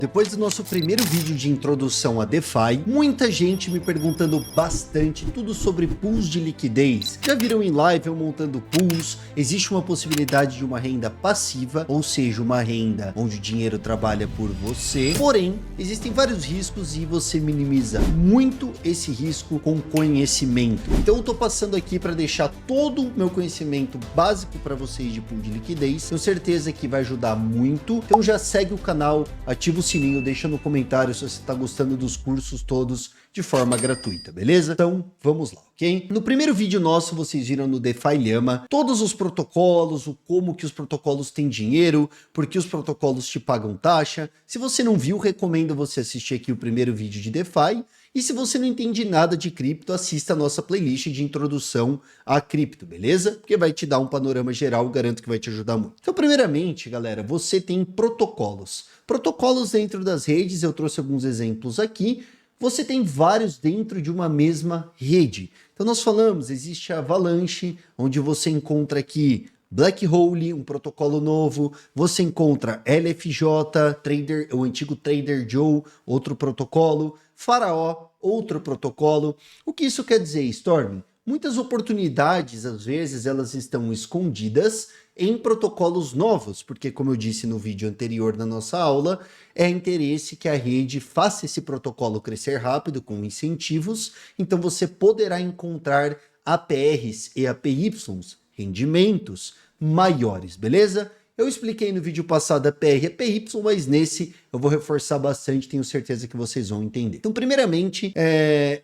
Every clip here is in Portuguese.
Depois do nosso primeiro vídeo de introdução a DeFi, muita gente me perguntando bastante tudo sobre pools de liquidez. Já viram em live eu montando pools? Existe uma possibilidade de uma renda passiva, ou seja, uma renda onde o dinheiro trabalha por você. Porém, existem vários riscos e você minimiza muito esse risco com conhecimento. Então eu tô passando aqui para deixar todo o meu conhecimento básico para vocês de pool de liquidez. Tenho certeza que vai ajudar muito. Então já segue o canal, ativa o sininho, deixa no comentário se você está gostando dos cursos todos de forma gratuita, beleza? Então, vamos lá, ok? No primeiro vídeo nosso, vocês viram no DeFi Llama todos os protocolos, o como que os protocolos têm dinheiro, porque os protocolos te pagam taxa. Se você não viu, recomendo você assistir aqui o primeiro vídeo de DeFi. E se você não entende nada de cripto, assista a nossa playlist de introdução a cripto, beleza? Porque vai te dar um panorama geral, garanto que vai te ajudar muito. Então, primeiramente, galera, você tem protocolos. Protocolos dentro das redes, eu trouxe alguns exemplos aqui. Você tem vários dentro de uma mesma rede. Então, nós falamos, existe a Avalanche, onde você encontra aqui Blackhole, um protocolo novo, você encontra LFJ, Trader, o antigo Trader Joe, outro protocolo, Faraó, outro protocolo. O que isso quer dizer, Storm? Muitas oportunidades, às vezes, elas estão escondidas em protocolos novos, porque como eu disse no vídeo anterior da nossa aula, é interesse que a rede faça esse protocolo crescer rápido com incentivos, então você poderá encontrar APRs e APYs, rendimentos maiores, beleza? Eu expliquei no vídeo passado APR e APY, mas nesse eu vou reforçar bastante, tenho certeza que vocês vão entender. Então, primeiramente,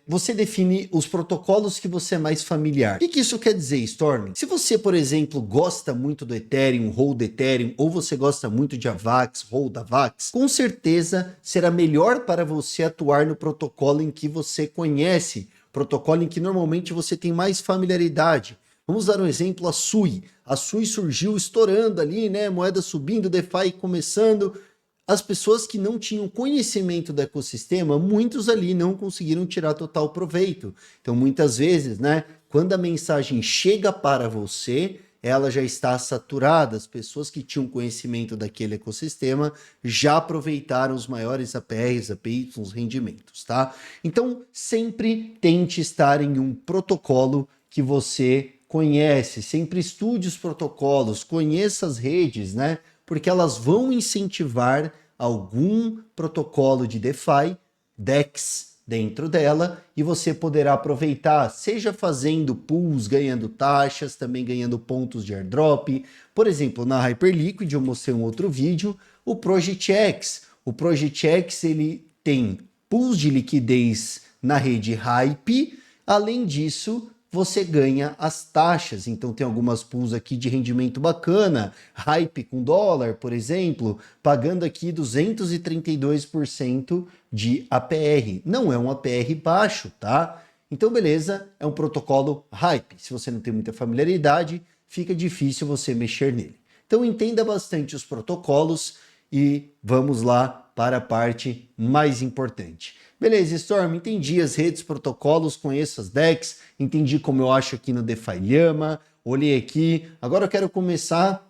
você define os protocolos que você é mais familiar. O que isso quer dizer, Storm? Se você, por exemplo, gosta muito do Ethereum, Hold Ethereum, ou você gosta muito de AVAX, Hold AVAX, com certeza será melhor para você atuar no protocolo em que você conhece, protocolo em que normalmente você tem mais familiaridade. Vamos dar um exemplo, a Sui. A Sui surgiu estourando ali, né? Moeda subindo, DeFi começando. As pessoas que não tinham conhecimento do ecossistema, muitos ali não conseguiram tirar total proveito. Então, muitas vezes, né? Quando a mensagem chega para você, ela já está saturada. As pessoas que tinham conhecimento daquele ecossistema já aproveitaram os maiores APRs, APYs, rendimentos, tá? Então, sempre tente estar em um protocolo que você conhece, sempre estude os protocolos, conheça as redes, né? Porque elas vão incentivar algum protocolo de DeFi, DEX dentro dela, e você poderá aproveitar, seja fazendo pools, ganhando taxas, também ganhando pontos de airdrop. Por exemplo, na Hyperliquid, eu mostrei um outro vídeo, o Project X. O Project X, ele tem pools de liquidez na rede Hype, além disso, você ganha as taxas. Então tem algumas pools aqui de rendimento bacana, Hype com dólar, por exemplo, pagando aqui 232% de APR. Não é um APR baixo, tá? Então beleza, é um protocolo Hype. Se você não tem muita familiaridade, fica difícil você mexer nele. Então entenda bastante os protocolos e vamos lá para a parte mais importante. Beleza, Storm, entendi as redes, protocolos, conheço as DEX, entendi como eu acho aqui no DeFi Llama, olhei aqui, agora eu quero começar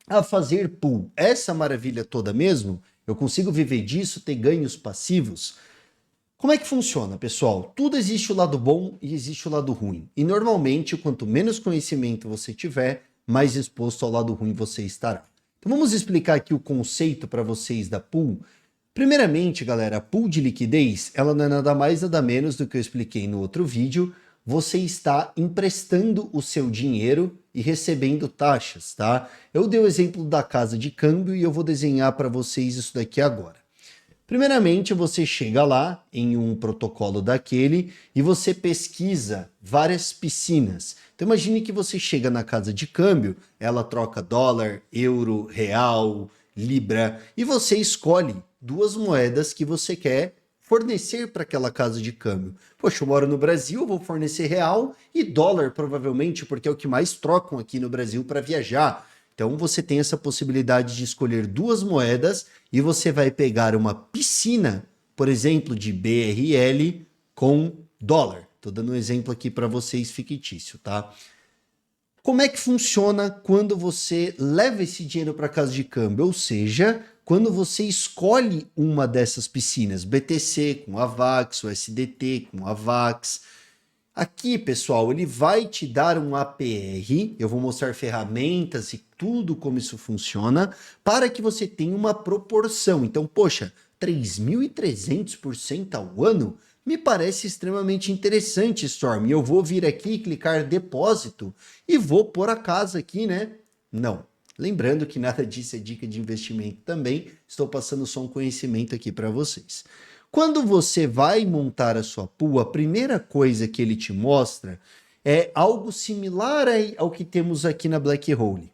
a fazer pool. Essa maravilha toda mesmo, eu consigo viver disso, ter ganhos passivos? Como é que funciona, pessoal? Tudo existe o lado bom e existe o lado ruim. E normalmente, quanto menos conhecimento você tiver, mais exposto ao lado ruim você estará. Então vamos explicar aqui o conceito para vocês da pool. Primeiramente, galera, a pool de liquidez, ela não é nada mais nada menos do que eu expliquei no outro vídeo. Você está emprestando o seu dinheiro e recebendo taxas, tá? Eu dei o exemplo da casa de câmbio e eu vou desenhar para vocês isso daqui agora. Primeiramente, você chega lá em um protocolo daquele e você pesquisa várias piscinas. Então imagine que você chega na casa de câmbio, ela troca dólar, euro, real, libra e você escolhe duas moedas que você quer fornecer para aquela casa de câmbio. Poxa, eu moro no Brasil, eu vou fornecer real e dólar provavelmente, porque é o que mais trocam aqui no Brasil para viajar. Então você tem essa possibilidade de escolher duas moedas e você vai pegar uma piscina, por exemplo, de BRL com dólar. Estou dando um exemplo aqui para vocês fictício, tá? Como é que funciona quando você leva esse dinheiro para casa de câmbio? Ou seja, quando você escolhe uma dessas piscinas, BTC com AVAX, o SDT com AVAX. Aqui, pessoal, ele vai te dar um APR, eu vou mostrar ferramentas e tudo como isso funciona, para que você tenha uma proporção. Então, poxa, 3.300% ao ano? Me parece extremamente interessante, Storm. Eu vou vir aqui, clicar depósito e vou pôr a casa aqui, né? Não. Lembrando que nada disso é dica de investimento também, estou passando só um conhecimento aqui para vocês. Quando você vai montar a sua pool, a primeira coisa que ele te mostra é algo similar ao que temos aqui na Blackhole.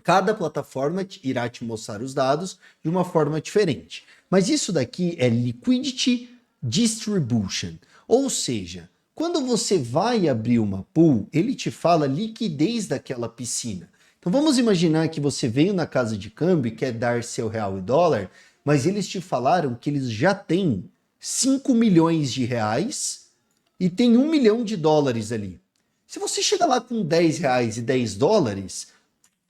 Cada plataforma irá te mostrar os dados de uma forma diferente. Mas isso daqui é Liquidity Distribution, ou seja, quando você vai abrir uma pool, ele te fala a liquidez daquela piscina. Então vamos imaginar que você veio na casa de câmbio e quer dar seu real e dólar, mas eles te falaram que eles já têm 5 milhões de reais e tem 1 milhão de dólares ali. Se você chega lá com 10 reais e 10 dólares,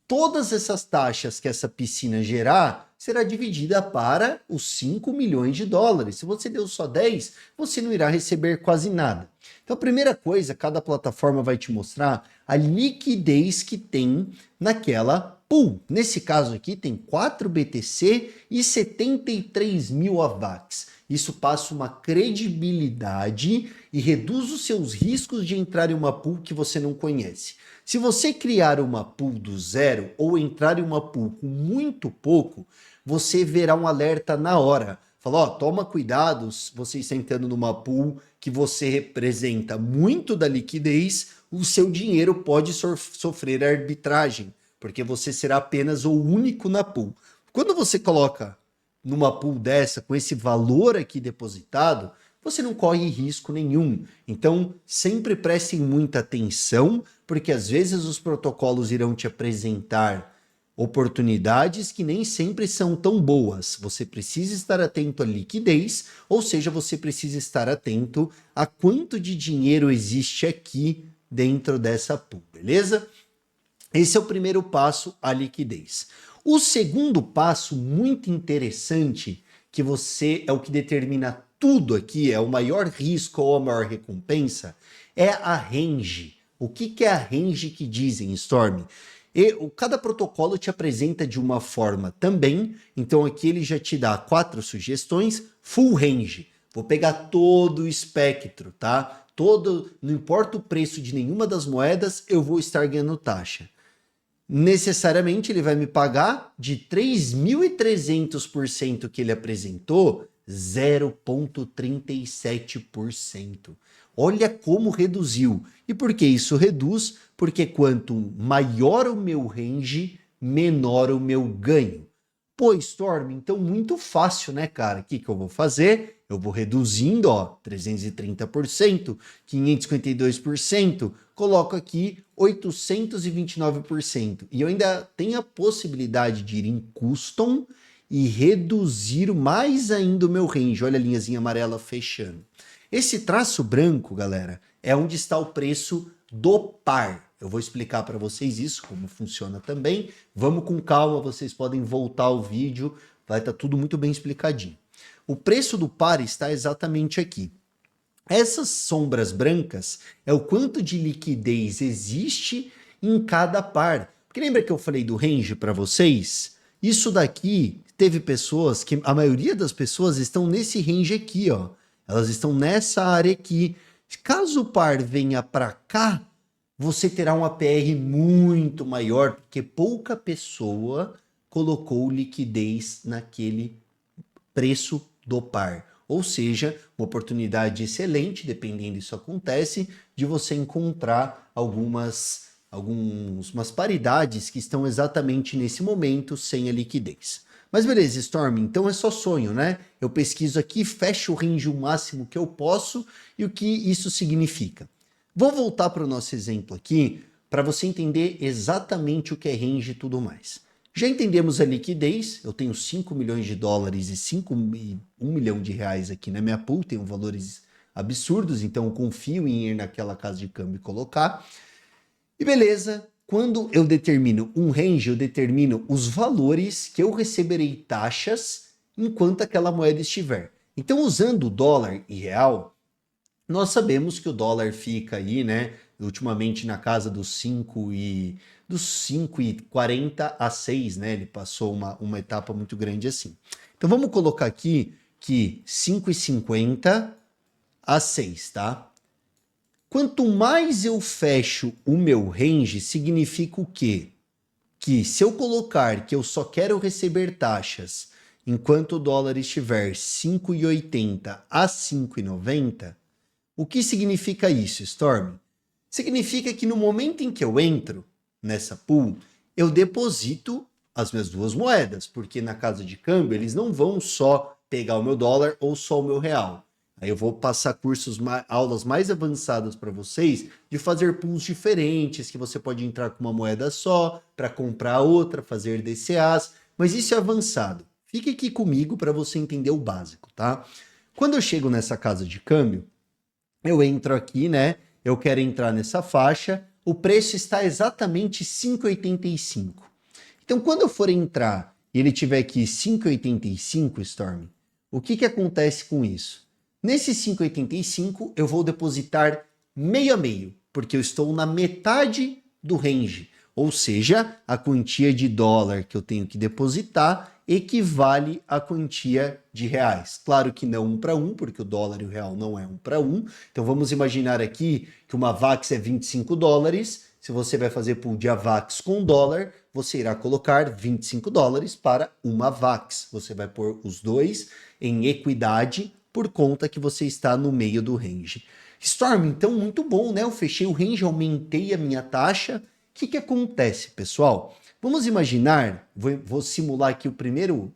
todas essas taxas que essa piscina gerar será dividida para os 5 milhões de dólares. Se você deu só 10, você não irá receber quase nada. Então a primeira coisa, cada plataforma vai te mostrar a liquidez que tem naquela pool. Nesse caso aqui tem 4 BTC e 73 mil AVAX. Isso passa uma credibilidade e reduz os seus riscos de entrar em uma pool que você não conhece. Se você criar uma pool do zero ou entrar em uma pool com muito pouco, você verá um alerta na hora. Fala, ó, toma cuidado, você está entrando numa pool que você representa muito da liquidez, o seu dinheiro pode sofrer arbitragem, porque você será apenas o único na pool. Quando você coloca numa pool dessa, com esse valor aqui depositado, você não corre risco nenhum. Então, sempre prestem muita atenção, porque às vezes os protocolos irão te apresentar oportunidades que nem sempre são tão boas. Você precisa estar atento à liquidez, ou seja, você precisa estar atento a quanto de dinheiro existe aqui dentro dessa pool, beleza? Esse é o primeiro passo, a liquidez. O segundo passo, muito interessante, que você é o que determina tudo aqui, é o maior risco ou a maior recompensa, é a range. O que é a range que dizem, Storm? Cada protocolo te apresenta de uma forma também, então aqui ele já te dá 4 sugestões, full range. Vou pegar todo o espectro, tá? Não importa o preço de nenhuma das moedas, eu vou estar ganhando taxa. Necessariamente ele vai me pagar de 3.300% que ele apresentou, 0,37%. Olha como reduziu. E por que isso reduz? Porque quanto maior o meu range, menor o meu ganho. Pô, Storm, então muito fácil, né, cara? O que eu vou fazer? Eu vou reduzindo, ó, 330%, 552%, coloco aqui 829%. E eu ainda tenho a possibilidade de ir em custom e reduzir mais ainda o meu range. Olha a linhazinha amarela fechando. Esse traço branco, galera, é onde está o preço do par. Eu vou explicar para vocês isso, como funciona também. Vamos com calma, vocês podem voltar ao vídeo, vai estar tudo muito bem explicadinho. O preço do par está exatamente aqui. Essas sombras brancas é o quanto de liquidez existe em cada par. Porque lembra que eu falei do range para vocês? Isso daqui teve pessoas que, a maioria das pessoas estão nesse range aqui, ó. Elas estão nessa área aqui. Caso o par venha para cá, você terá um APR muito maior, porque pouca pessoa colocou liquidez naquele preço do par. Ou seja, uma oportunidade excelente, dependendo isso acontece, de você encontrar algumas paridades que estão exatamente nesse momento sem a liquidez. Mas beleza, Storm, então é só sonho, né? Eu pesquiso aqui, fecho o range o máximo que eu posso e o que isso significa. Vou voltar para o nosso exemplo aqui para você entender exatamente o que é range e tudo mais. Já entendemos a liquidez, eu tenho 5 milhões de dólares e 1 milhão de reais aqui na minha pool, tenho valores absurdos, então eu confio em ir naquela casa de câmbio e colocar. E beleza, quando eu determino um range, eu determino os valores que eu receberei taxas enquanto aquela moeda estiver. Então, usando o dólar e real, nós sabemos que o dólar fica aí, né, ultimamente na casa dos 5,40 a 6, né? Ele passou uma etapa muito grande assim. Então vamos colocar aqui que 5,50 a 6, tá? Quanto mais eu fecho o meu range, significa o quê? Que se eu colocar que eu só quero receber taxas enquanto o dólar estiver 5,80 a 5,90, o que significa isso, Storm? Significa que no momento em que eu entro nessa pool, eu deposito as minhas duas moedas, porque na casa de câmbio eles não vão só pegar o meu dólar ou só o meu real. Aí eu vou passar aulas mais avançadas para vocês de fazer pools diferentes, que você pode entrar com uma moeda só para comprar outra, fazer DCAs, mas isso é avançado. Fique aqui comigo para você entender o básico, tá? Quando eu chego nessa casa de câmbio, eu entro aqui, né? Eu quero entrar nessa faixa, o preço está exatamente 5,85. Então, quando eu for entrar e ele tiver aqui 5,85, Storm, o que acontece com isso? Nesse 5,85, eu vou depositar meio a meio, porque eu estou na metade do range. Ou seja, a quantia de dólar que eu tenho que depositar equivale à quantia de reais. Claro que não 1 para 1, porque o dólar e o real não é 1 para 1. Então vamos imaginar aqui que uma VAX é 25 dólares. Se você vai fazer pool de AVAX com dólar, você irá colocar 25 dólares para uma VAX. Você vai pôr os dois em equidade por conta que você está no meio do range. Storm, então muito bom, né? Eu fechei o range, aumentei a minha taxa. O que acontece, pessoal? Vamos imaginar, vou simular aqui o primeiro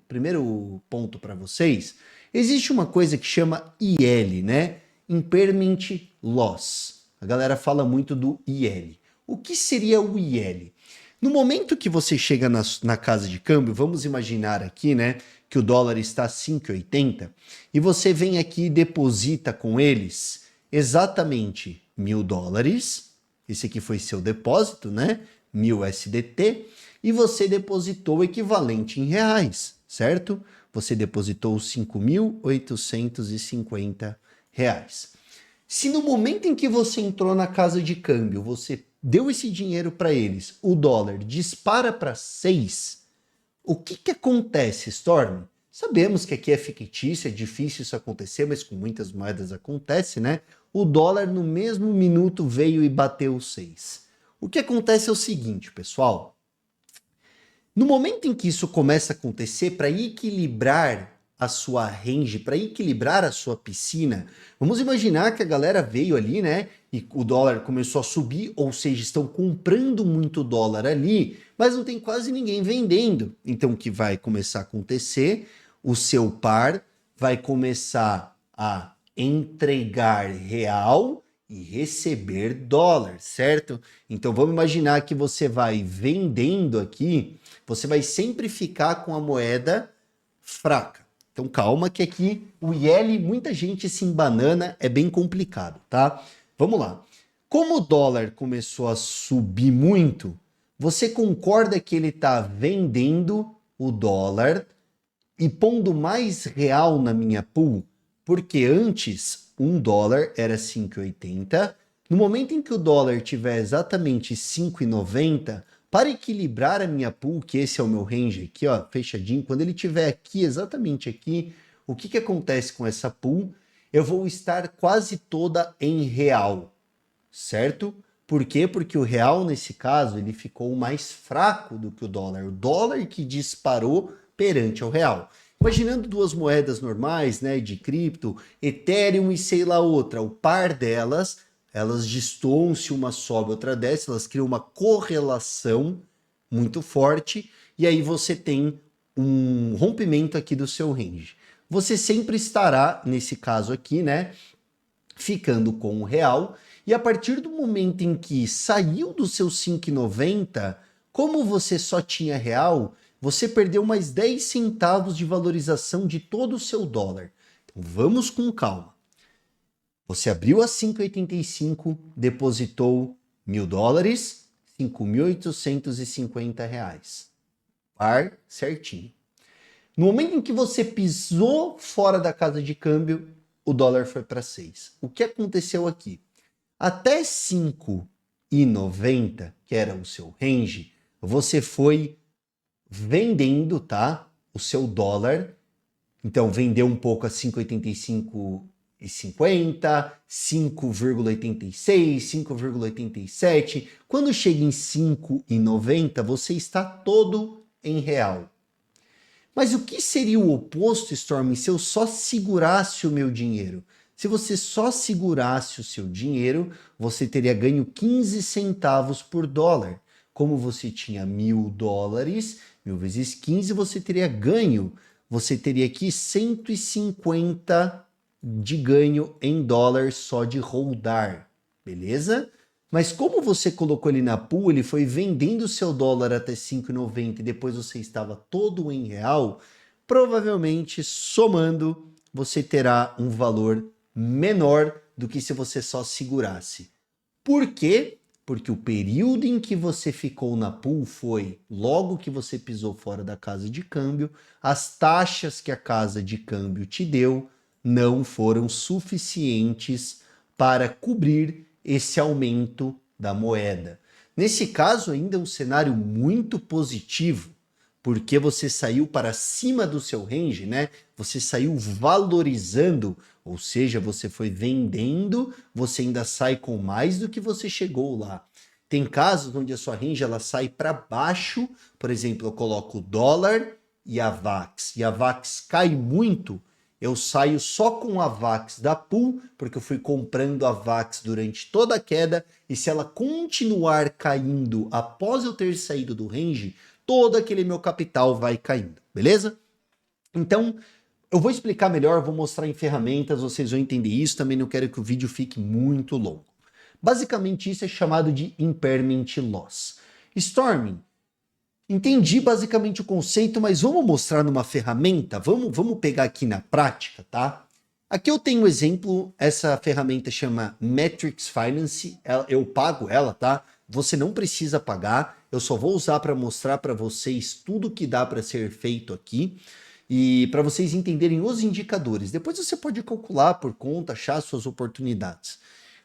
ponto para vocês. Existe uma coisa que chama IL, né? Impairment Loss. A galera fala muito do IL. O que seria o IL? No momento que você chega na casa de câmbio, vamos imaginar aqui, né, que o dólar está 5,80 e você vem aqui e deposita com eles exatamente 1.000 dólares. Esse aqui foi seu depósito, né? 1.000 USDT. E você depositou o equivalente em reais, certo? Você depositou 5.850 reais. Se no momento em que você entrou na casa de câmbio, você deu esse dinheiro para eles, o dólar dispara para 6, o que acontece, Storm? Sabemos que aqui é fictício, é difícil isso acontecer, mas com muitas moedas acontece, né? O dólar no mesmo minuto veio e bateu 6. O que acontece é o seguinte, pessoal. No momento em que isso começa a acontecer, para equilibrar a sua range, para equilibrar a sua piscina, vamos imaginar que a galera veio ali, né? E o dólar começou a subir, ou seja, estão comprando muito dólar ali, mas não tem quase ninguém vendendo. Então, o que vai começar a acontecer? O seu par vai começar a entregar real e receber dólar, certo? Então vamos imaginar que você vai vendendo aqui, você vai sempre ficar com a moeda fraca. Então calma que aqui o IL, muita gente se embanana, é bem complicado, tá? Vamos lá. Como o dólar começou a subir muito, você concorda que ele está vendendo o dólar e pondo mais real na minha pool? Porque antes, 1 dólar era 5,80. No momento em que o dólar tiver exatamente 5,90, para equilibrar a minha pool, que esse é o meu range aqui, ó, fechadinho, quando ele tiver aqui, exatamente aqui, o que acontece com essa pool? Eu vou estar quase toda em real, certo? Por quê? Porque o real, nesse caso, ele ficou mais fraco do que o dólar que disparou perante ao real. Imaginando duas moedas normais, né, de cripto, Ethereum e sei lá outra, o par delas, elas destoam-se, uma sobe, outra desce, elas criam uma correlação muito forte e aí você tem um rompimento aqui do seu range. Você sempre estará, nesse caso aqui, né, ficando com o real, e a partir do momento em que saiu do seu 5,90, como você só tinha real, você perdeu mais 10 centavos de valorização de todo o seu dólar. Então vamos com calma. Você abriu a 5,85, depositou 1.000 dólares, R$ 5.850. Par certinho. No momento em que você pisou fora da casa de câmbio, o dólar foi para 6. O que aconteceu aqui? Até 5,90, que era o seu range, você foi vendendo, tá? O seu dólar. Então, vendeu um pouco a 5,85,50, 5,86, 5,87. Quando chega em 5,90, você está todo em real. Mas o que seria o oposto, Storm, se eu só segurasse o meu dinheiro? Se você só segurasse o seu dinheiro, você teria ganho 15 centavos por dólar. Como você tinha $1.000, 1.000 vezes 15, você teria ganho. Você teria aqui 150 de ganho em dólar só de holdar, beleza? Mas como você colocou ele na pool, ele foi vendendo o seu dólar até 5,90 e depois você estava todo em real, provavelmente somando você terá um valor menor do que se você só segurasse. Por quê? Porque o período em que você ficou na pool foi logo que você pisou fora da casa de câmbio, as taxas que a casa de câmbio te deu não foram suficientes para cobrir esse aumento da moeda. Nesse caso, ainda é um cenário muito positivo, porque você saiu para cima do seu range, né? Você saiu valorizando, ou seja, você foi vendendo, você ainda sai com mais do que você chegou lá. Tem casos onde a sua range ela sai para baixo, por exemplo, eu coloco o dólar e a VAX cai muito, eu saio só com a VAX da pool, porque eu fui comprando a VAX durante toda a queda, e se ela continuar caindo após eu ter saído do range, todo aquele meu capital vai caindo, beleza? Então, eu vou explicar melhor, vou mostrar em ferramentas, vocês vão entender isso, também não quero que o vídeo fique muito longo. Basicamente isso é chamado de impairment loss. Storming, entendi basicamente o conceito, mas vamos mostrar numa ferramenta? Vamos pegar aqui na prática, tá? Aqui eu tenho um exemplo, essa ferramenta chama Matrix Finance, eu pago ela, tá? Você não precisa pagar, eu só vou usar para mostrar para vocês tudo que dá para ser feito aqui e para vocês entenderem os indicadores. Depois você pode calcular por conta, achar suas oportunidades.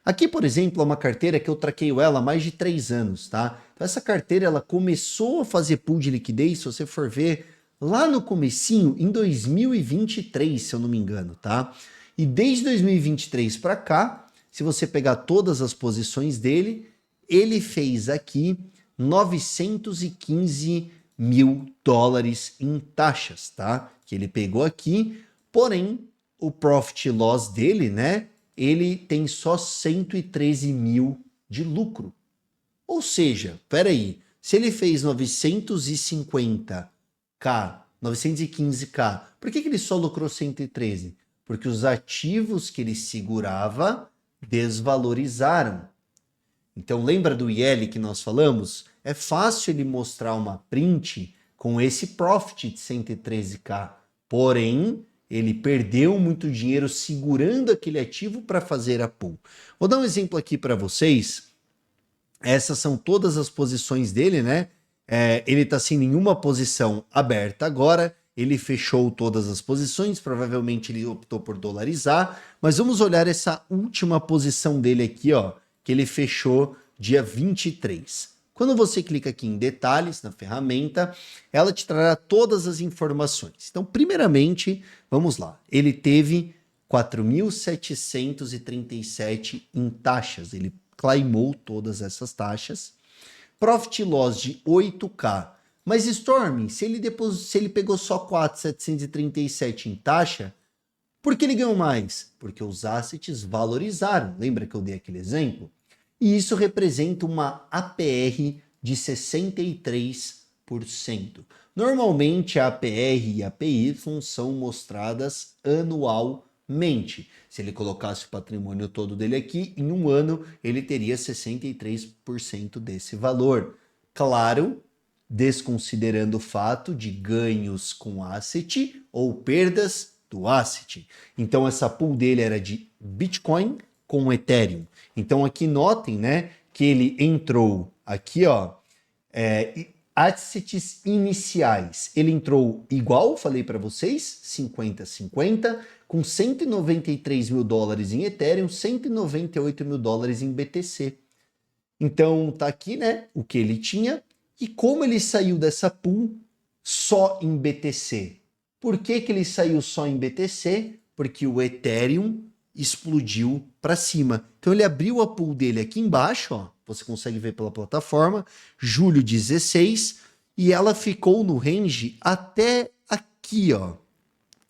Aqui, por exemplo, é uma carteira que eu traqueio ela há mais de 3 anos, tá? Então essa carteira ela começou a fazer pool de liquidez, se você for ver, lá no comecinho, em 2023, se eu não me engano, tá? E desde 2023 para cá, se você pegar todas as posições dele, ele fez aqui 915 mil dólares em taxas, tá? Que ele pegou aqui, porém, o profit loss dele, né? Ele tem só 113 mil de lucro. Ou seja, peraí, se ele fez 950k, 915k, por que ele só lucrou 113? Porque os ativos que ele segurava desvalorizaram. Então lembra do IL que nós falamos? É fácil ele mostrar uma print com esse profit de 113k, porém ele perdeu muito dinheiro segurando aquele ativo para fazer a pool. Vou dar um exemplo aqui para vocês. Essas são todas as posições dele, né? Ele está sem nenhuma posição aberta agora. Ele fechou todas as posições. Provavelmente ele optou por dolarizar. Mas vamos olhar essa última posição dele aqui, ó, que ele fechou dia 23. Quando você clica aqui em detalhes na ferramenta, ela te trará todas as informações. Então, primeiramente, vamos lá. Ele teve 4.737 em taxas. Ele claimou todas essas taxas. Profit loss de 8k. Mas Storm, se ele pegou só 4.737 em taxa, por que ele ganhou mais? Porque os assets valorizaram. Lembra que eu dei aquele exemplo? E isso representa uma APR de 63%. Normalmente a APR e a APY são mostradas anualmente. Se ele colocasse o patrimônio todo dele aqui, em um ano ele teria 63% desse valor. Claro, desconsiderando o fato de ganhos com asset ou perdas do asset. Então essa pool dele era de Bitcoin com Ethereum. Então aqui notem, né, que ele entrou aqui, ó, assets iniciais. Ele entrou igual, falei para vocês, 50-50, com 193 mil dólares em Ethereum, 198 mil dólares em BTC. Então, tá aqui, né, o que ele tinha e como ele saiu dessa pool só em BTC. Por que que ele saiu só em BTC? Porque o Ethereum explodiu para cima. Então ele abriu a pool dele aqui embaixo, ó, você consegue ver pela plataforma, julho 16, e ela ficou no range até aqui, ó.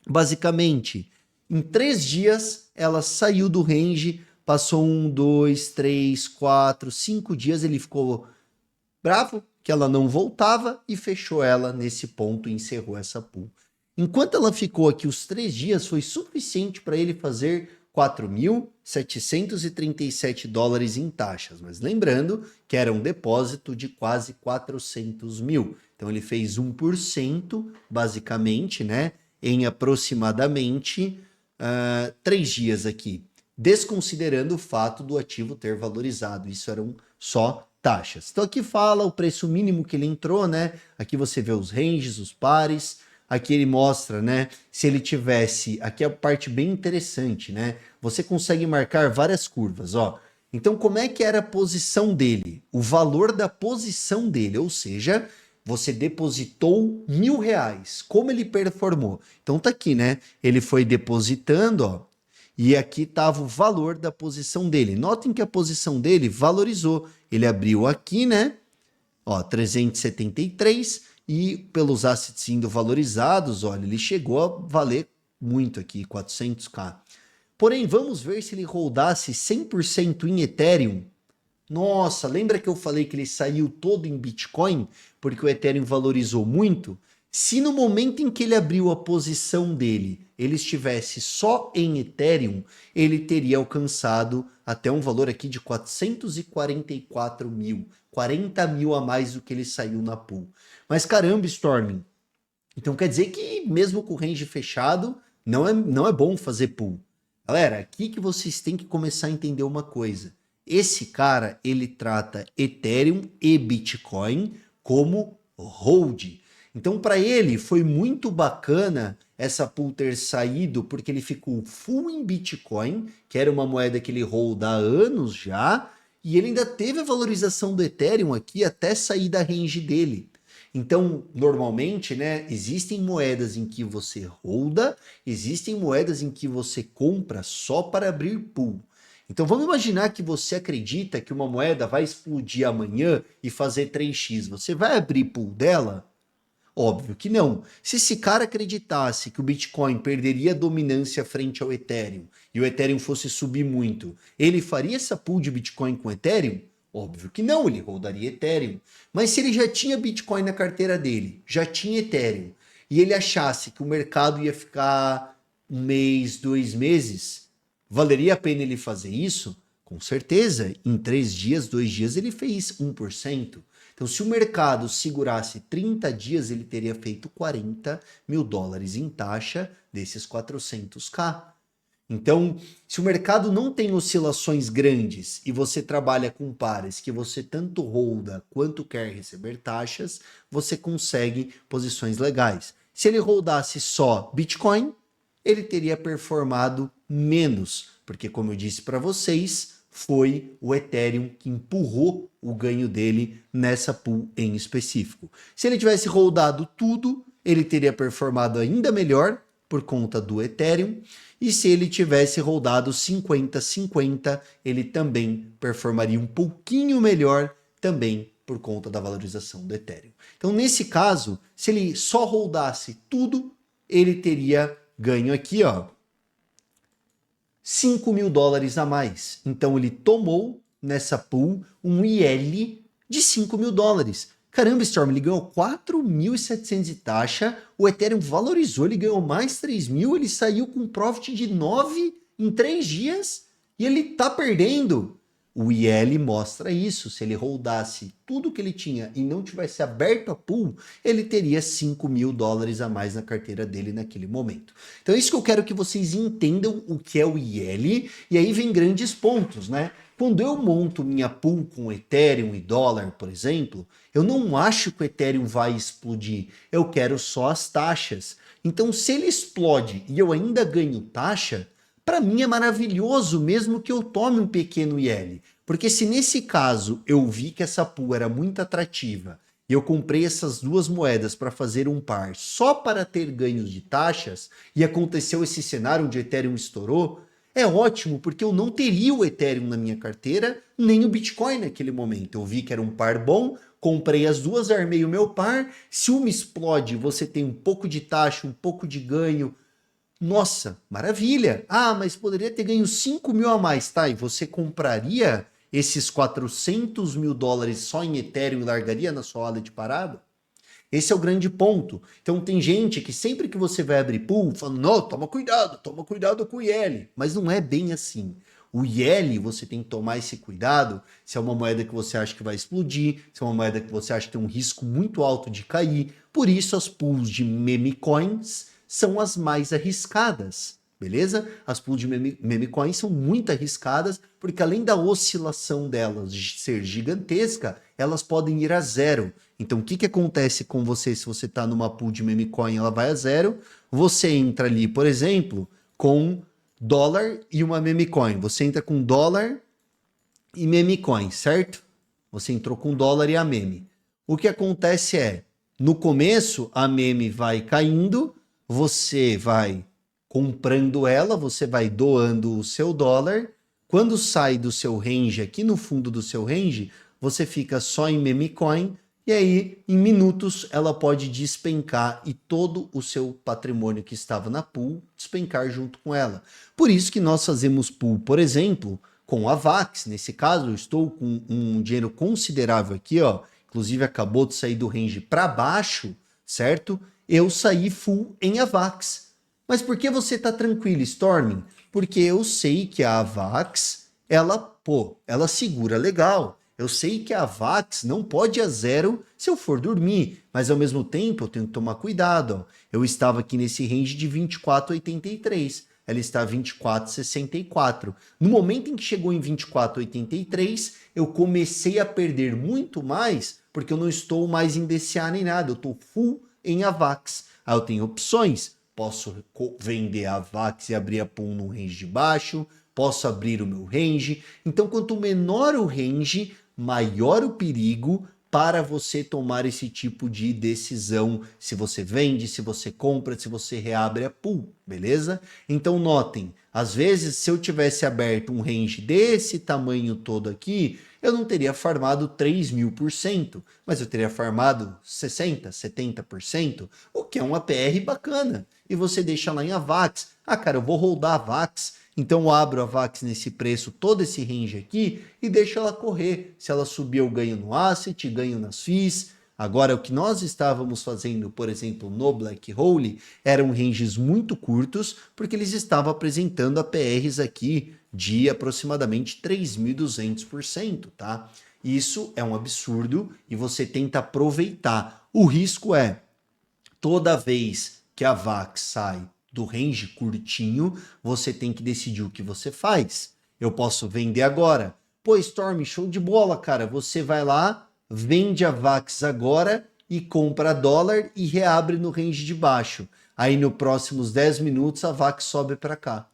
Basicamente, em 3 dias ela saiu do range, passou 1, 2, 3, 4, 5 dias, ele ficou bravo que ela não voltava e fechou ela nesse ponto e encerrou essa pool. Enquanto ela ficou aqui os 3 dias, foi suficiente para ele fazer 4.737 dólares em taxas. Mas lembrando que era um depósito de quase 400 mil. Então ele fez 1%, basicamente, né? Em aproximadamente 3 dias aqui. Desconsiderando o fato do ativo ter valorizado. Isso eram só taxas. Então aqui fala o preço mínimo que ele entrou, né? Aqui você vê os ranges, os pares. Aqui ele mostra, né, se ele tivesse, aqui é a parte bem interessante, né, você consegue marcar várias curvas, ó. Então, como é que era a posição dele? O valor da posição dele, ou seja, você depositou R$1.000, como ele performou? Então tá aqui, né, ele foi depositando, ó, e aqui tava o valor da posição dele. Notem que a posição dele valorizou, ele abriu aqui, né, ó, 373, e pelos assets indo valorizados, olha, ele chegou a valer muito aqui, 400k. Porém, vamos ver se ele rodasse 100% em Ethereum. Nossa, lembra que eu falei que ele saiu todo em Bitcoin? Porque o Ethereum valorizou muito? Se no momento em que ele abriu a posição dele, ele estivesse só em Ethereum, ele teria alcançado até um valor aqui de 444 mil. 40 mil a mais do que ele saiu na pool. Mas caramba, Storming. Então quer dizer que mesmo com o range fechado, não é bom fazer pool. Galera, aqui que vocês têm que começar a entender uma coisa. Esse cara, ele trata Ethereum e Bitcoin como hold. Então para ele foi muito bacana essa pool ter saído, porque ele ficou full em Bitcoin, que era uma moeda que ele holda há anos já, e ele ainda teve a valorização do Ethereum aqui até sair da range dele. Então, normalmente, né, existem moedas em que você holda, existem moedas em que você compra só para abrir pool. Então vamos imaginar que você acredita que uma moeda vai explodir amanhã e fazer 3x. Você vai abrir pool dela? Óbvio que não. Se esse cara acreditasse que o Bitcoin perderia a dominância frente ao Ethereum e o Ethereum fosse subir muito, ele faria essa pool de Bitcoin com Ethereum? Óbvio que não, ele rodaria Ethereum. Mas se ele já tinha Bitcoin na carteira dele, já tinha Ethereum, e ele achasse que o mercado ia ficar 1 mês, 2 meses, valeria a pena ele fazer isso? Com certeza, em 3 dias, 2 dias, ele fez 1%. Então, se o mercado segurasse 30 dias, ele teria feito 40 mil dólares em taxa desses 400k. Então, se o mercado não tem oscilações grandes e você trabalha com pares que você tanto holda quanto quer receber taxas, você consegue posições legais. Se ele holdasse só Bitcoin, ele teria performado menos, porque como eu disse para vocês, foi o Ethereum que empurrou o ganho dele nessa pool em específico. Se ele tivesse holdado tudo, ele teria performado ainda melhor por conta do Ethereum, e se ele tivesse holdado 50-50, ele também performaria um pouquinho melhor também por conta da valorização do Ethereum. Então, nesse caso, se ele só holdasse tudo, ele teria ganho aqui, ó, 5 mil dólares a mais. Então ele tomou nessa pool um IL de 5 mil dólares. Caramba, Storm, ele ganhou 4.700 de taxa, o Ethereum valorizou, ele ganhou mais 3 mil, ele saiu com um profit de 9 em 3 dias e ele tá perdendo O IL mostra isso. Se ele holdasse tudo que ele tinha e não tivesse aberto a pool, ele teria 5 mil dólares a mais na carteira dele naquele momento. Então é isso que eu quero que vocês entendam o que é o IL, e aí vem grandes pontos, né? Quando eu monto minha pool com Ethereum e dólar, por exemplo, eu não acho que o Ethereum vai explodir, eu quero só as taxas. Então se ele explode e eu ainda ganho taxa, para mim é maravilhoso, mesmo que eu tome um pequeno IL. Porque se nesse caso eu vi que essa pool era muito atrativa e eu comprei essas duas moedas para fazer um par só para ter ganhos de taxas e aconteceu esse cenário onde o Ethereum estourou, é ótimo, porque eu não teria o Ethereum na minha carteira, nem o Bitcoin naquele momento. Eu vi que era um par bom, comprei as duas, armei o meu par. Se uma explode, você tem um pouco de taxa, um pouco de ganho. Nossa, maravilha! Ah, mas poderia ter ganho 5 mil a mais, tá? E você compraria esses 400 mil dólares só em Ethereum e largaria na sua wallet parado? Esse é o grande ponto. Então tem gente que sempre que você vai abrir pool, fala, não, toma cuidado com o IL. Mas não é bem assim. O IL, você tem que tomar esse cuidado se é uma moeda que você acha que vai explodir, se é uma moeda que você acha que tem um risco muito alto de cair. Por isso as pools de meme coins são as mais arriscadas, beleza? As pools de meme coins são muito arriscadas, porque além da oscilação delas ser gigantesca, elas podem ir a zero. Então, o que acontece com você se você está numa pool de meme coin, ela vai a zero, você entra ali, por exemplo, com dólar e uma meme coin. Você entra com dólar e meme coin, certo? Você entrou com dólar e a meme. O que acontece é, no começo, a meme vai caindo, você vai comprando ela, você vai doando o seu dólar. Quando sai do seu range, aqui no fundo do seu range, você fica só em meme coin, e aí em minutos ela pode despencar e todo o seu patrimônio que estava na pool despencar junto com ela. Por isso que nós fazemos pool, por exemplo, com a VAX. Nesse caso, eu estou com um dinheiro considerável aqui, ó. Inclusive acabou de sair do range para baixo, certo? Eu saí full em AVAX. Mas por que você tá tranquilo, Storming? Porque eu sei que a AVAX, ela segura legal. Eu sei que a AVAX não pode ir a zero se eu for dormir, mas ao mesmo tempo eu tenho que tomar cuidado. Ó. Eu estava aqui nesse range de 24,83. Ela está 24,64. No momento em que chegou em 24,83, eu comecei a perder muito mais, porque eu não estou mais em DCA nem nada, eu estou full em AVAX. Aí eu tenho opções, posso vender a AVAX e abrir a pool no range de baixo, posso abrir o meu range. Então, quanto menor o range, maior o perigo para você tomar esse tipo de decisão, se você vende, se você compra, se você reabre a pool, beleza? Então notem, às vezes se eu tivesse aberto um range desse tamanho todo aqui, eu não teria farmado 3.000%, mas eu teria farmado 60%, 70%, o que é uma PR bacana. E você deixa lá em AVAX. Ah, cara, eu vou holdar a AVAX, então eu abro a AVAX nesse preço, todo esse range aqui, e deixo ela correr. Se ela subir, eu ganho no asset, ganho nas FIIs. Agora, o que nós estávamos fazendo, por exemplo, no Black Hole, eram ranges muito curtos, porque eles estavam apresentando APRs aqui de aproximadamente 3.200%, tá? Isso é um absurdo e você tenta aproveitar. O risco é, toda vez que a VAX sai do range curtinho, você tem que decidir o que você faz. Eu posso vender agora. Pô, Storm, show de bola, cara. Você vai lá, vende a VAX agora e compra dólar e reabre no range de baixo. Aí nos próximos 10 minutos a VAX sobe para cá.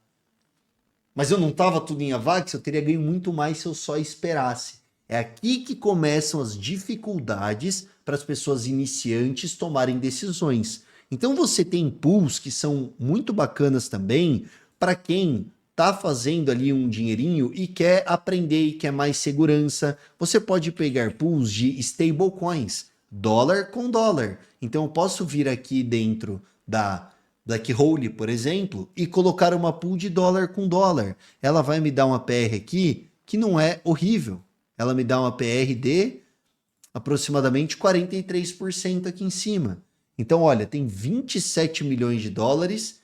Mas eu não estava tudo em AVAX, eu teria ganho muito mais se eu só esperasse. É aqui que começam as dificuldades para as pessoas iniciantes tomarem decisões. Então você tem pools que são muito bacanas também para quem está fazendo ali um dinheirinho e quer aprender e quer mais segurança. Você pode pegar pools de stablecoins, dólar com dólar. Então eu posso vir aqui dentro da Black Hole, por exemplo, e colocar uma pool de dólar com dólar. Ela vai me dar uma PR aqui que não é horrível. Ela me dá uma PR de aproximadamente 43% aqui em cima. Então, olha, tem 27 milhões de dólares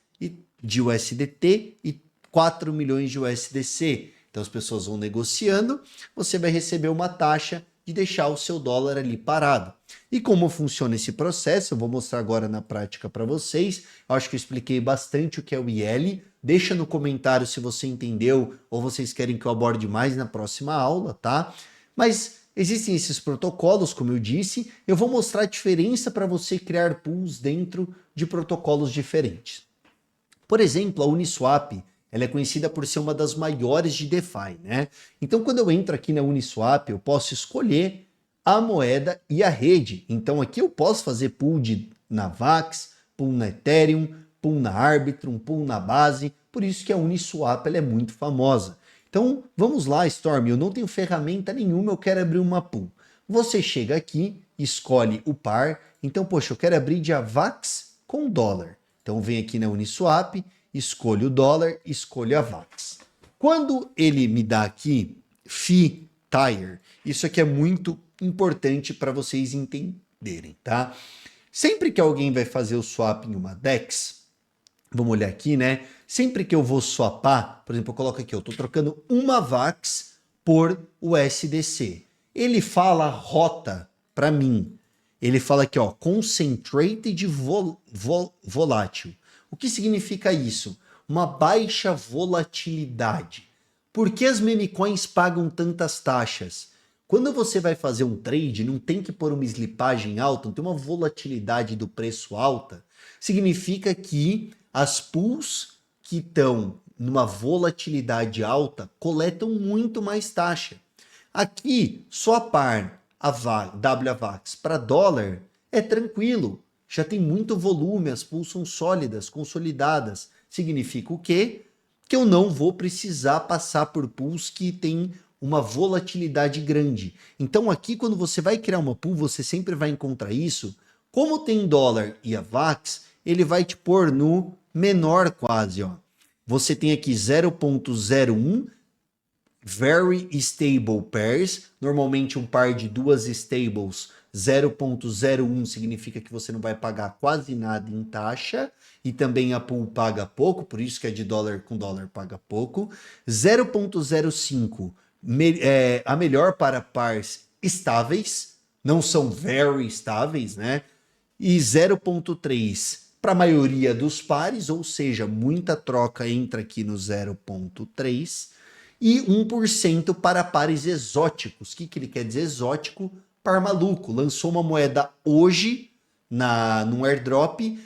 de USDT e 4 milhões de USDC. Então as pessoas vão negociando, você vai receber uma taxa de deixar o seu dólar ali parado. E como funciona esse processo, eu vou mostrar agora na prática para vocês. Eu acho que eu expliquei bastante o que é o IL. Deixa no comentário se você entendeu ou vocês querem que eu aborde mais na próxima aula, tá? Mas existem esses protocolos, como eu disse. Eu vou mostrar a diferença para você criar pools dentro de protocolos diferentes. Por exemplo, a Uniswap, ela é conhecida por ser uma das maiores de DeFi, né? Então, quando eu entro aqui na Uniswap, eu posso escolher a moeda e a rede. Então, aqui eu posso fazer pool na VAX, pool na Ethereum, pool na Arbitrum, pool na base. Por isso que a Uniswap ela é muito famosa. Então, vamos lá, Storm. Eu não tenho ferramenta nenhuma, eu quero abrir uma pool. Você chega aqui, escolhe o par. Então, poxa, eu quero abrir de AVAX com dólar. Então, vem aqui na Uniswap, escolho o dólar, escolho a VAX. Quando ele me dá aqui Fee Tire, isso aqui é muito importante para vocês entenderem, tá? Sempre que alguém vai fazer o swap em uma DEX, vamos olhar aqui, né? Sempre que eu vou swapar, por exemplo, eu coloco aqui, eu estou trocando uma VAX por USDC. Ele fala rota para mim. Ele fala aqui, ó, concentrated volátil. O que significa isso? Uma baixa volatilidade. Por que as meme coins pagam tantas taxas? Quando você vai fazer um trade, não tem que pôr uma slipagem alta, não tem uma volatilidade do preço alta, significa que as pools que estão numa volatilidade alta coletam muito mais taxa. Aqui, swapar a WAVAX para dólar é tranquilo, já tem muito volume, as pools são sólidas, consolidadas. Significa o quê? Que eu não vou precisar passar por pools que tem uma volatilidade grande. Então aqui, quando você vai criar uma pool, você sempre vai encontrar isso. Como tem dólar e a VAX, ele vai te pôr no menor quase, ó. Você tem aqui 0.01 Very Stable Pairs, normalmente um par de duas stables, 0.01 significa que você não vai pagar quase nada em taxa, e também a pool paga pouco, por isso que a de dólar com dólar paga pouco. 0.05 a melhor para pars estáveis, não são very estáveis, né? E 0.3 para a maioria dos pares, ou seja, muita troca entra aqui no 0.3, e 1% para pares exóticos. O que ele quer dizer exótico? Par maluco. Lançou uma moeda hoje no airdrop,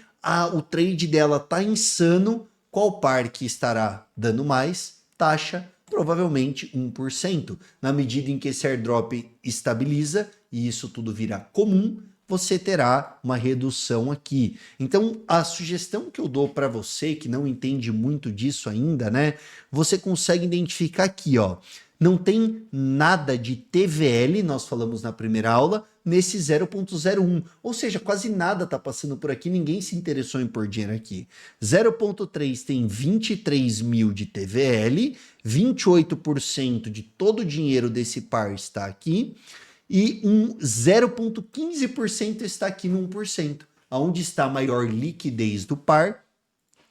o trade dela tá insano. Qual par que estará dando mais? Taxa, provavelmente 1%. Na medida em que esse airdrop estabiliza e isso tudo vira comum, você terá uma redução aqui. Então, a sugestão que eu dou para você que não entende muito disso ainda, né? Você consegue identificar aqui, ó. Não tem nada de TVL, nós falamos na primeira aula, nesse 0.01. Ou seja, quase nada está passando por aqui, ninguém se interessou em pôr dinheiro aqui. 0.3 tem 23 mil de TVL, 28% de todo o dinheiro desse par está aqui, e um 0,15% está aqui no 1%. Onde está a maior liquidez do par?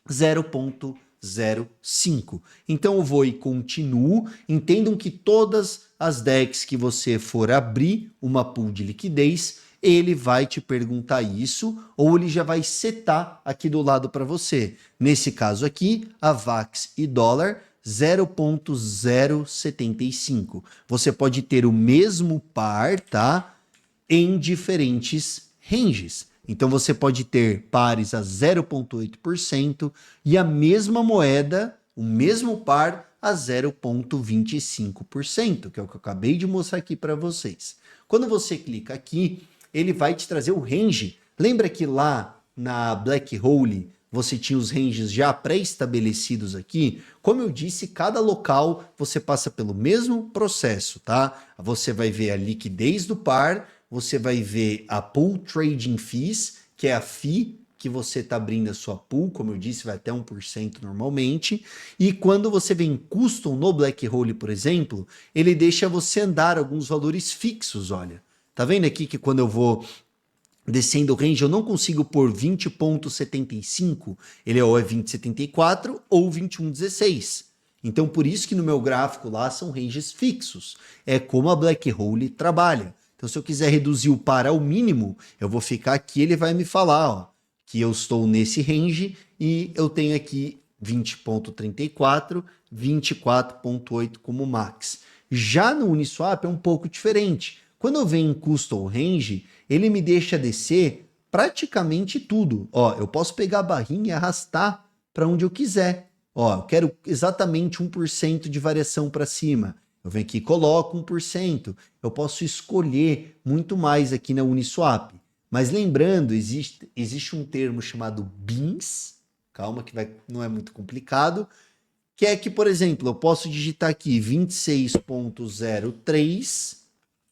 0,05. Então eu vou e continuo. Entendam que todas as DEX que você for abrir uma pool de liquidez, ele vai te perguntar isso, ou ele já vai setar aqui do lado para você. Nesse caso aqui, a VAX e dólar, 0.075. Você pode ter o mesmo par, tá? Em diferentes ranges. Então você pode ter pares a 0.8% e a mesma moeda, o mesmo par a 0.25%, que é o que eu acabei de mostrar aqui para vocês. Quando você clica aqui, ele vai te trazer o range. Lembra que lá na Black Hole você tinha os ranges já pré-estabelecidos aqui? Como eu disse, cada local você passa pelo mesmo processo, tá? Você vai ver a liquidez do par, você vai ver a pool trading fees, que é a fee que você está abrindo a sua pool, como eu disse, vai até 1% normalmente. E quando você vem custom no Black Hole, por exemplo, ele deixa você andar alguns valores fixos, olha. Tá vendo aqui que quando eu vou descendo o range, eu não consigo pôr 20.75, ele ou é 20.74 ou 21.16. Então, por isso que no meu gráfico lá são ranges fixos. É como a Black Hole trabalha. Então, se eu quiser reduzir o par ao mínimo, eu vou ficar aqui, ele vai me falar, ó, que eu estou nesse range e eu tenho aqui 20.34, 24.8 como max. Já no Uniswap é um pouco diferente. Quando eu venho em Custom Range, ele me deixa descer praticamente tudo. Ó, eu posso pegar a barrinha e arrastar para onde eu quiser. Ó, eu quero exatamente 1% de variação para cima. Eu venho aqui e coloco 1%. Eu posso escolher muito mais aqui na Uniswap. Mas lembrando, existe um termo chamado BINs, calma que não é muito complicado, que é que, por exemplo, eu posso digitar aqui 26.03,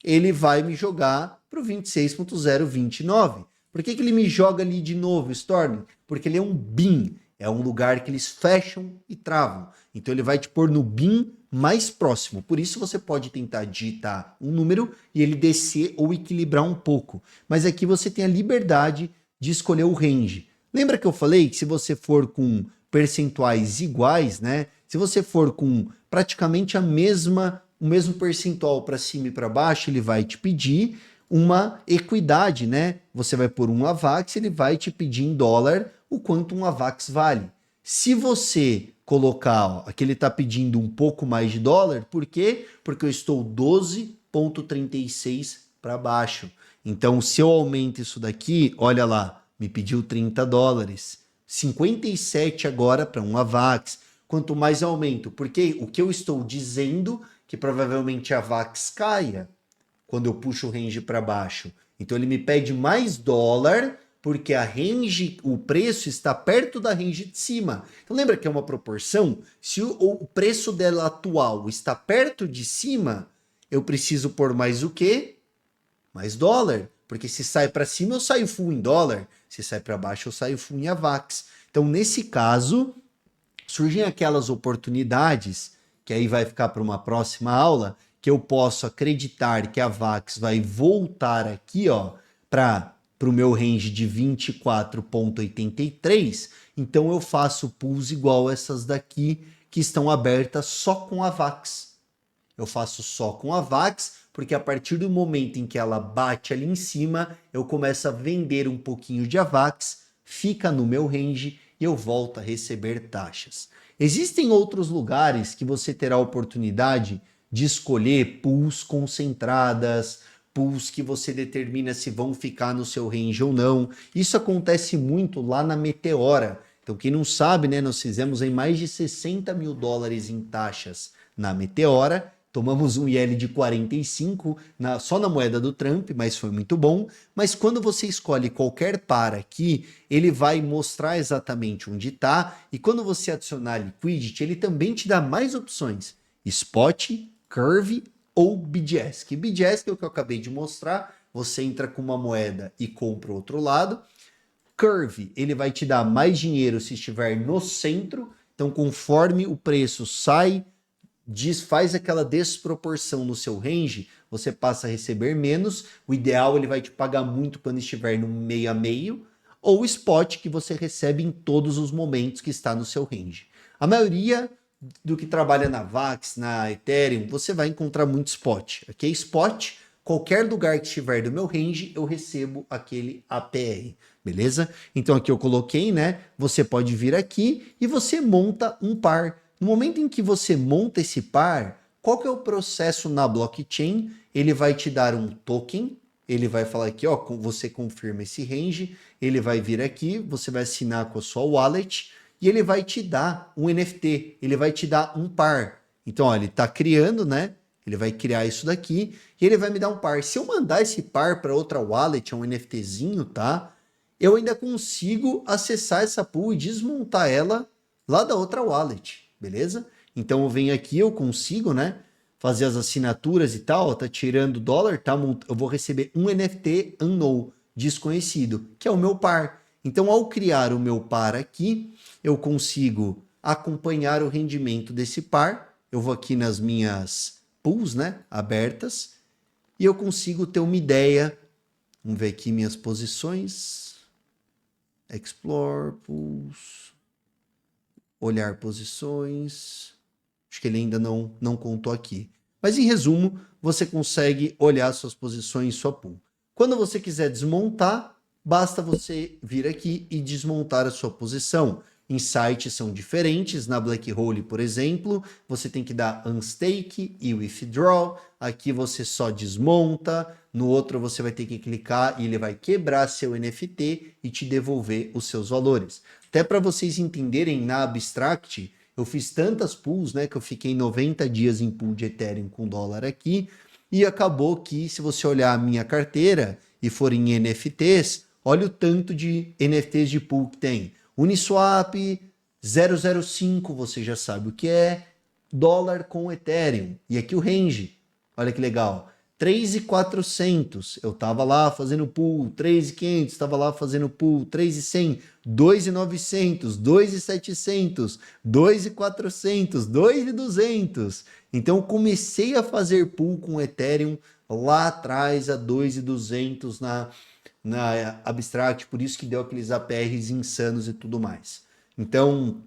ele vai me jogar para o 26.029. Por que ele me joga ali de novo, Storm? Porque ele é um bin, é um lugar que eles fecham e travam. Então ele vai te pôr no bin mais próximo. Por isso você pode tentar digitar um número e ele descer ou equilibrar um pouco. Mas aqui você tem a liberdade de escolher o range. Lembra que eu falei que se você for com percentuais iguais, né? Se você for com praticamente o mesmo percentual para cima e para baixo, ele vai te pedir uma equidade, né? Você vai pôr um AVAX, ele vai te pedir em dólar o quanto um AVAX vale. Se você colocar, ó, aqui ele está pedindo um pouco mais de dólar, por quê? Porque eu estou 12,36 para baixo. Então, se eu aumento isso daqui, olha lá, me pediu 30 dólares. 57 agora para um AVAX. Quanto mais eu aumento, porque o que eu estou dizendo que provavelmente a AVAX caia quando eu puxo o range para baixo. Então ele me pede mais dólar porque a range, o preço está perto da range de cima. Então lembra que é uma proporção? Se o preço dela atual está perto de cima, eu preciso pôr mais o quê? Mais dólar. Porque se sai para cima, eu saio full em dólar. Se sai para baixo, eu saio full em AVAX. Então, nesse caso, surgem aquelas oportunidades, que aí vai ficar para uma próxima aula, que eu posso acreditar que a VAX vai voltar aqui, ó, para o meu range de 24,83, então eu faço pools igual essas daqui, que estão abertas só com a VAX. Eu faço só com a VAX, porque a partir do momento em que ela bate ali em cima, eu começo a vender um pouquinho de AVAX, fica no meu range e eu volto a receber taxas. Existem outros lugares que você terá a oportunidade de escolher pools concentradas, pools que você determina se vão ficar no seu range ou não. Isso acontece muito lá na Meteora. Então, quem não sabe, né, nós fizemos aí mais de 60 mil dólares em taxas na Meteora. Tomamos um IL de 45 só na moeda do Trump, mas foi muito bom. Mas quando você escolhe qualquer par aqui, ele vai mostrar exatamente onde está. E quando você adicionar Liquidity, ele também te dá mais opções. Spot, Curve ou BDS. Que BDS que é o que eu acabei de mostrar. Você entra com uma moeda e compra o outro lado. Curve, ele vai te dar mais dinheiro se estiver no centro. Então, conforme o preço sai, faz aquela desproporção no seu range, você passa a receber menos. O ideal, ele vai te pagar muito quando estiver no meio a meio, ou spot, que você recebe em todos os momentos que está no seu range. A maioria do que trabalha na VAX, na Ethereum, você vai encontrar muito spot, ok? Spot, qualquer lugar que estiver do meu range, eu recebo aquele APR, beleza? Então aqui eu coloquei, né? Você pode vir aqui e você monta um par. No momento em que você monta esse par, qual que é o processo na blockchain? Ele vai te dar um token, ele vai falar aqui, ó, você confirma esse range, ele vai vir aqui, você vai assinar com a sua wallet e ele vai te dar um NFT, ele vai te dar um par. Então, ó, ele está criando, né? Ele vai criar isso daqui e ele vai me dar um par. Se eu mandar esse par para outra wallet, é um NFTzinho, tá? Eu ainda consigo acessar essa pool e desmontar ela lá da outra wallet, beleza? Então eu venho aqui, eu consigo, né? Fazer as assinaturas e tal, ó, tá tirando dólar, tá? Eu vou receber um NFT unknown, desconhecido, que é o meu par. Então, ao criar o meu par aqui, eu consigo acompanhar o rendimento desse par. Eu vou aqui nas minhas pools, né? Abertas. E eu consigo ter uma ideia. Vamos ver aqui minhas posições. Explore, pools. Olhar posições. Acho que ele ainda não contou aqui. Mas em resumo, você consegue olhar suas posições, sua pool. Quando você quiser desmontar, basta você vir aqui e desmontar a sua posição. Insights são diferentes. Na Black Hole, por exemplo, você tem que dar unstake e withdraw. Aqui você só desmonta. No outro você vai ter que clicar e ele vai quebrar seu NFT e te devolver os seus valores. Até para vocês entenderem, na Abstract, eu fiz tantas pools, né, que eu fiquei 90 dias em pool de Ethereum com dólar aqui, e acabou que, se você olhar a minha carteira e for em NFTs, olha o tanto de NFTs de pool que tem. Uniswap 005, você já sabe o que é, dólar com Ethereum. E aqui o range, olha que legal, 3.400, eu tava lá fazendo pool, 3.500, estava lá fazendo pool, 3.100, 2.900, 2.700, 2.400, 2.200. Então eu comecei a fazer pool com Ethereum lá atrás a 2.200 na Abstract, por isso que deu aqueles APRs insanos e tudo mais. Então,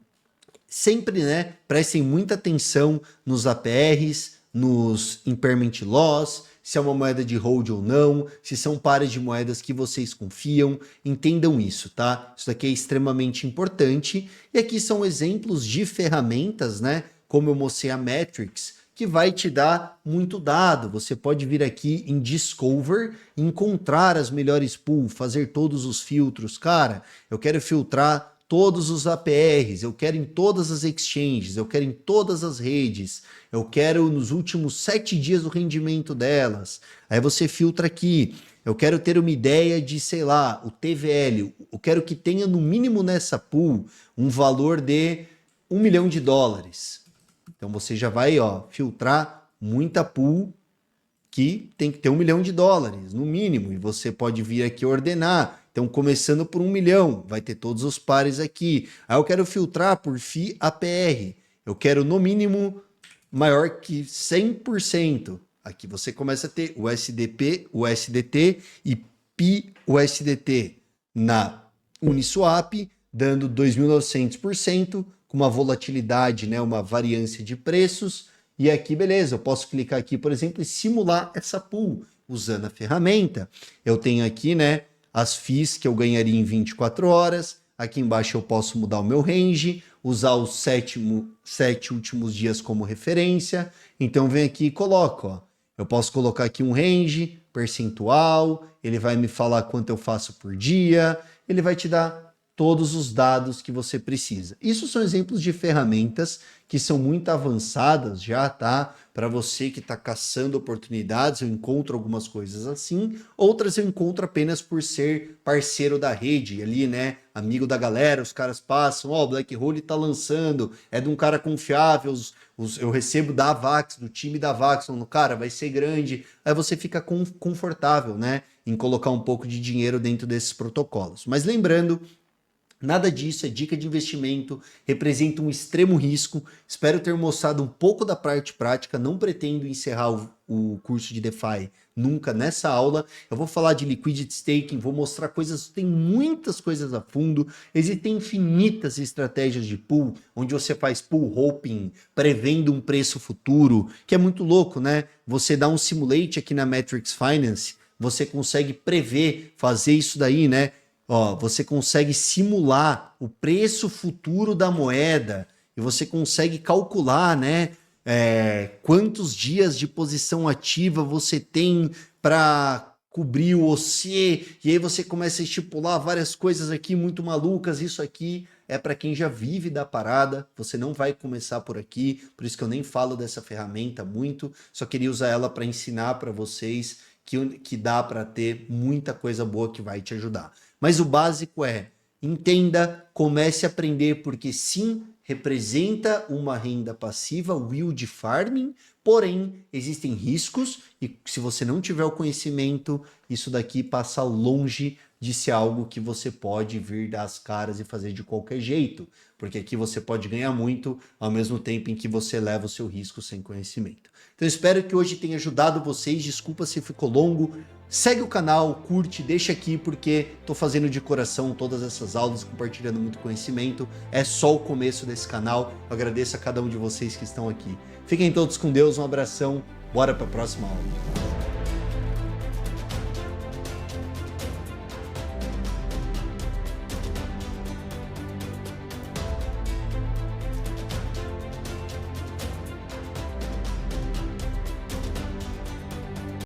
sempre, né, prestem muita atenção nos APRs, nos impairment loss, se é uma moeda de hold ou não, se são pares de moedas que vocês confiam, entendam isso, tá? Isso daqui é extremamente importante. E aqui são exemplos de ferramentas, né? Como eu mostrei a Metrics, que vai te dar muito dado. Você pode vir aqui em Discover, encontrar as melhores pools, fazer todos os filtros. Cara, eu quero filtrar todos os APRs, eu quero em todas as exchanges, eu quero em todas as redes, eu quero nos últimos 7 dias o rendimento delas. Aí você filtra aqui, eu quero ter uma ideia de, sei lá, o TVL, eu quero que tenha no mínimo nessa pool um valor de $1 milhão. Então você já vai, ó, filtrar muita pool que tem que ter $1 milhão, no mínimo, e você pode vir aqui ordenar. Então, começando por 1 milhão, vai ter todos os pares aqui. Aí eu quero filtrar por FI APR. Eu quero, no mínimo, maior que 100%. Aqui você começa a ter o USDP, o USDT e PI USDT na Uniswap, dando 2.900%, com uma volatilidade, né, uma variância de preços. E aqui, beleza, eu posso clicar aqui, por exemplo, e simular essa pool usando a ferramenta. Eu tenho aqui, né, as FIIs que eu ganharia em 24 horas. Aqui embaixo eu posso mudar o meu range, usar os 7 últimos dias como referência. Então vem aqui e coloco, ó. Eu posso colocar aqui um range, percentual, ele vai me falar quanto eu faço por dia, ele vai te dar todos os dados que você precisa. Isso são exemplos de ferramentas que são muito avançadas já, tá? Para você que está caçando oportunidades, eu encontro algumas coisas assim, outras eu encontro apenas por ser parceiro da rede, ali, né? Amigo da galera, os caras passam, ó, o Black Hole tá lançando, é de um cara confiável, eu recebo da Avax, do time da Avax, falando, cara, vai ser grande. Aí você fica confortável, né? Em colocar um pouco de dinheiro dentro desses protocolos. Mas lembrando, nada disso é dica de investimento, representa um extremo risco. Espero ter mostrado um pouco da parte prática, não pretendo encerrar o curso de DeFi nunca nessa aula. Eu vou falar de liquidity staking, vou mostrar coisas, tem muitas coisas a fundo, existem infinitas estratégias de pool, onde você faz pool hopping, prevendo um preço futuro, que é muito louco, né? Você dá um simulate aqui na Matrix Finance, você consegue prever, fazer isso daí, né? Ó, você consegue simular o preço futuro da moeda e você consegue calcular, né, quantos dias de posição ativa você tem para cobrir o OC, e aí você começa a estipular várias coisas aqui muito malucas. Isso aqui é para quem já vive da parada, você não vai começar por aqui, por isso que eu nem falo dessa ferramenta muito, só queria usar ela para ensinar para vocês que dá para ter muita coisa boa que vai te ajudar. Mas o básico é, entenda, comece a aprender, porque sim, representa uma renda passiva, yield farming, porém, existem riscos e se você não tiver o conhecimento, isso daqui passa longe de ser algo que você pode vir dar as caras e fazer de qualquer jeito, porque aqui você pode ganhar muito ao mesmo tempo em que você leva o seu risco sem conhecimento. Então espero que hoje tenha ajudado vocês, desculpa se ficou longo, segue o canal, curte, deixa aqui porque tô fazendo de coração todas essas aulas, compartilhando muito conhecimento, é só o começo desse canal, eu agradeço a cada um de vocês que estão aqui. Fiquem todos com Deus, um abração, bora para a próxima aula.